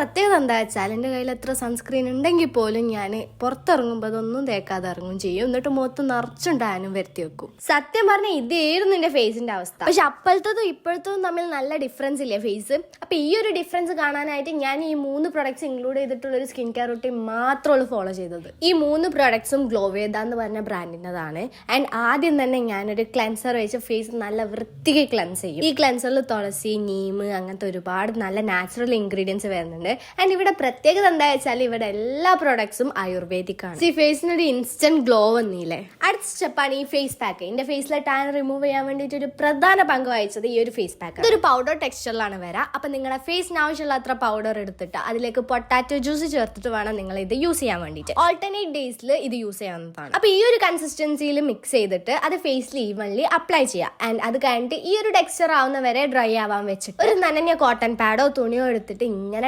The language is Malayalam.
പ്രത്യേകത എന്താ വെച്ചാൽ എൻ്റെ കയ്യിൽ എത്ര സൺസ്ക്രീൻ ഉണ്ടെങ്കിൽ പോലും ഞാൻ പുറത്തിറങ്ങുമ്പോൾ അതൊന്നും തേക്കാതെ ഇറങ്ങും ചെയ്യും. എന്നിട്ട് മുഖത്ത് നിറച്ചും ടാനും വരുത്തി വെക്കും. സത്യം പറഞ്ഞാൽ ഇതായിരുന്നു എൻ്റെ ഫേസിന്റെ അവസ്ഥ. പക്ഷെ അപ്പോഴത്തതും ഇപ്പോഴത്തതും തമ്മിൽ നല്ല ഡിഫറൻസ് ഇല്ലേ ഫേസ്. അപ്പൊ ഈ ഒരു ഡിഫറൻസ് കാണാനായിട്ട് ഞാൻ ഈ 3 പ്രൊഡക്ട്സ് ഇൻക്ലൂഡ് ചെയ്തിട്ടുള്ള ഒരു സ്കിൻ കെയർ റൂട്ടീൻ മാത്രമുള്ളൂ ഫോളോ ചെയ്തത്. ഈ 3 പ്രൊഡക്ട്സും ഗ്ലോവേദ എന്ന് പറഞ്ഞ ബ്രാൻഡിൻ്റെതാണ്. ആൻഡ് ആദ്യം തന്നെ ഞാനൊരു ക്ലെൻസർ വെച്ച് ഫേസ് നല്ല വൃത്തിക്ക് ക്ലെൻസ് ചെയ്യും. ഈ ക്ലെൻസറിൽ തുളസി, നീം അങ്ങനത്തെ ഒരുപാട് നല്ല നാച്ചുറൽ ഇൻഗ്രീഡിയൻസ് വരുന്നുണ്ട്. ആൻഡ് ഇവിടെ പ്രത്യേകത എന്താ വെച്ചാൽ ഇവിടെ എല്ലാ പ്രൊഡക്ട്സും ആയുർവേദിക് ആണ്. ഈ ഫേസിനൊരു ഇൻസ്റ്റന്റ് ഗ്ലോ വന്നില്ലേ. അടുത്ത സ്റ്റെപ്പാണ് ഈ ഫേസ് പാക്ക്. എന്റെ ഫേസിലെ ടാൻ റിമൂവ് ചെയ്യാൻ വേണ്ടിയിട്ട് ഒരു പ്രധാന പങ്ക് വഹിച്ചത് ഈ ഒരു ഫേസ് പാക്ക്. ഇതൊരു പൗഡർ ടെക്സ്ചറിലാണ് വരാം. അപ്പൊ നിങ്ങളുടെ ഫേസിന് ആവശ്യമുള്ള അത്ര പൗഡർ എടുത്തിട്ട് അതിലേക്ക് പൊട്ടാറ്റോ ജ്യൂസ് ചേർത്തിട്ട് വേണം നിങ്ങൾ ഇത് യൂസ് ചെയ്യാൻ വേണ്ടിയിട്ട്. ഓൾട്ടർനേറ്റ് ഡേയ്സിൽ ഇത് യൂസ് ചെയ്യാവുന്നതാണ്. അപ്പൊ ഈ ഒരു കൺസിസ്റ്റൻസിയിൽ മിക്സ് ചെയ്തിട്ട് അത് ഫേസിൽ ഈവൻലി അപ്ലൈ ചെയ്യാം. ആൻഡ് അത് കഴിഞ്ഞിട്ട് ഈ ഒരു ടെക്സ്ചർ ആവുന്ന വരെ ഡ്രൈ ആവാൻ വെച്ചിട്ട് ഒരു നനഞ്ഞ കോട്ടൺ പാഡോ തുണിയോ എടുത്തിട്ട് ഇങ്ങനെ